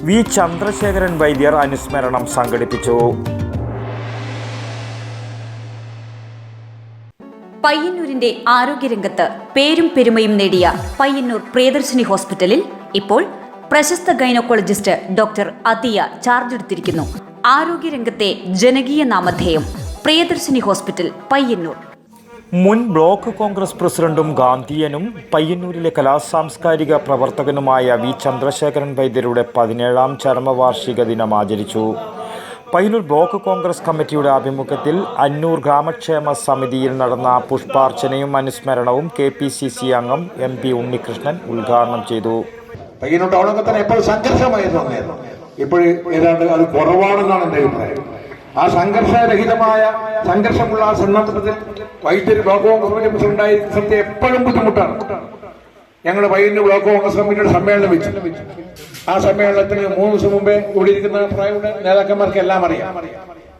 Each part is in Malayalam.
വി ചന്ദ്രശേഖരൻ വൈദ്യർ അനുസ്മരണം സംഘടിപ്പിച്ചു. പയ്യന്നൂരിന്റെ ആരോഗ്യരംഗത്ത് പേരും പെരുമയും നേടിയ പയ്യന്നൂർ പ്രിയദർശിനി ഹോസ്പിറ്റലിൽ ഇപ്പോൾ പ്രശസ്ത ഗൈനക്കോളജിസ്റ്റ് ഡോക്ടർ അതിയ ചാർജ് എടുത്തിരിക്കുന്നു. ആരോഗ്യരംഗത്തെ ജനകീയ നാമധേയം പ്രിയദർശിനി ഹോസ്പിറ്റൽ പയ്യന്നൂർ. മുൻ ബ്ലോക്ക് കോൺഗ്രസ് പ്രസിഡന്റും ഗാന്ധിയനും പയ്യന്നൂരിലെ കലാസാംസ്കാരിക പ്രവർത്തകനുമായ വി ചന്ദ്രശേഖരൻ വൈദ്യരുടെ 17ാം ചരമവാർഷിക ദിനം ആചരിച്ചു. പയ്യന്നൂർ ബ്ലോക്ക് കോൺഗ്രസ് കമ്മിറ്റിയുടെ ആഭിമുഖ്യത്തിൽ അന്നൂർ ഗ്രാമക്ഷേമ സമിതിയിൽ നടന്ന പുഷ്പാർച്ചനയും അനുസ്മരണവും KPCC അംഗം MP ഉണ്ണികൃഷ്ണൻ ഉദ്ഘാടനം ചെയ്തു. പയ്യന്നൂർ ടൗണൊക്കെ തന്നെ എപ്പോഴും സംഘർഷമായിരുന്നു. ഇപ്പോഴും ഏതാണ്ട് അത് കുറവാണെന്നാണ് എൻ്റെ അഭിപ്രായം. ആ സംഘർഷമുള്ള ആ സന്ദർഭത്തിൽ വൈദ്യുതി ബ്ലോക്ക് കോൺഗ്രസ് കമ്മിറ്റി പ്രസിഡന്റായിരിക്കുന്ന സത്യം എപ്പോഴും ബുദ്ധിമുട്ടാണ്. ഞങ്ങൾ പയ്യന്നൂർ ബ്ലോക്ക് കോൺഗ്രസ് കമ്മിറ്റിയുടെ സമ്മേളനം വെച്ചു. ആ സമ്മേളനത്തിന് 3 ദിവസം മുമ്പേ ഇവിടെ ഇരിക്കുന്ന പ്രായമുള്ള നേതാക്കന്മാർക്ക് എല്ലാം അറിയാം.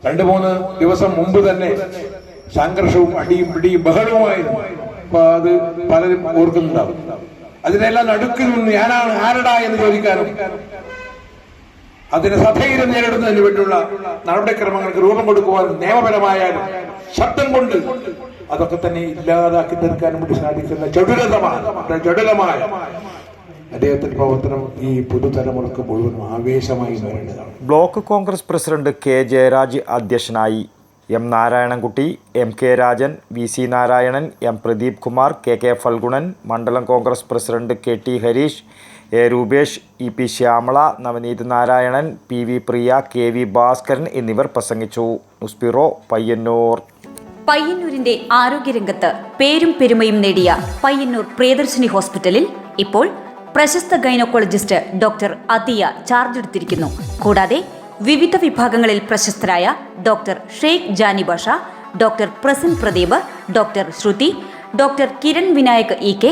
2-3 ദിവസം മുമ്പ് തന്നെ സംഘർഷവും അടിയും പിടിയും ബഹളവുമായിരുന്നു. അപ്പൊ അത് പലരും ഓർക്കുന്നുണ്ടാവും. അതിനെല്ലാം നടുക്കിൽ നിന്ന് ഞാനാണ് ആരടാ എന്ന് ചോദിക്കാനും അതിനെ സധൈര്യം നേരിടുന്നതിന് വേണ്ടിയുള്ള നടപടിക്രമങ്ങൾക്ക് രൂപം കൊടുക്കുവാനും നിയമപരമായാലും ശബ്ദം കൊണ്ട് അതൊക്കെ തന്നെ ഇല്ലാതാക്കി തീർക്കാനും വേണ്ടി സാധിക്കുന്ന ജടുലമായ അദ്ദേഹത്തിന്റെ പ്രവർത്തനം ഈ പുതുതലമുറക്ക് മുഴുവൻ ആവേശമായി വരേണ്ടതാണ്. Block Congress president K Jayaraj അധ്യക്ഷനായി. M Narayanankutty, MK Rajan, VC Narayanan, M Pradeep Kumar, KK Phalgunan, മണ്ഡലം Congress president KT Harish, A Rupesh, EP Shyamala, Navneeth Narayanan, PV Priya, KV Bhaskaran എന്നിവർ പ്രസംഗിച്ചു. News bureau, Payyanur. പയ്യന്നൂരിന്റെ ആരോഗ്യരംഗത്ത് പേരും പെരുമയും നേടിയ പയ്യന്നൂർ പ്രിയദർശിനി ഹോസ്പിറ്റലിൽ ഇപ്പോൾ പ്രശസ്ത ഗൈനക്കോളജിസ്റ്റ് ഡോക്ടർ അതിയ ചാർജ് എടുത്തിരിക്കുന്നു. കൂടാതെ വിവിധ വിഭാഗങ്ങളിൽ പ്രശസ്തരായ doctor Sheikh Jani Basha, doctor Prasan Pradeep, doctor Shruti, doctor Kiran Vinayak EK,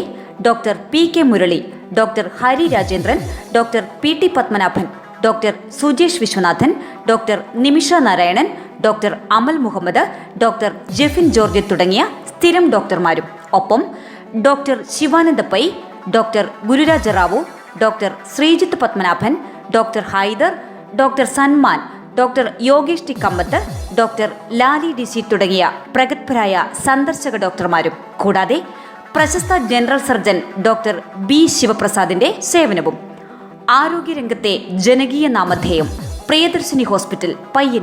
doctor PK Murali, doctor Hari Rajendran, doctor PT Padmanabhan, doctor Sujesh Viswanathan, doctor Nimisha Narayanan, doctor Amal Muhammad, doctor Jefin George തുടങ്ങിയ സ്ഥിരം ഡോക്ടർമാരും ഒപ്പം doctor Shivananda Pai, doctor Gururaja Rao, doctor Sreejith Padmanabhan, doctor Haider, doctor Sanman, doctor Yogesh T Kamath, doctor Lali DC തുടങ്ങിയ പ്രഗത്ഭരായ സന്ദർശക ഡോക്ടർമാരും കൂടാതെ പ്രശസ്ത ജനറൽ സർജൻ ഡോക്ടർ B ശിവപ്രസാദിന്റെ സേവനവും. ആരോഗ്യരംഗത്തെ ജനകീയ നാമധേയം പ്രിയദർശിനി ഹോസ്പിറ്റൽ പയ്യന്നൂർ.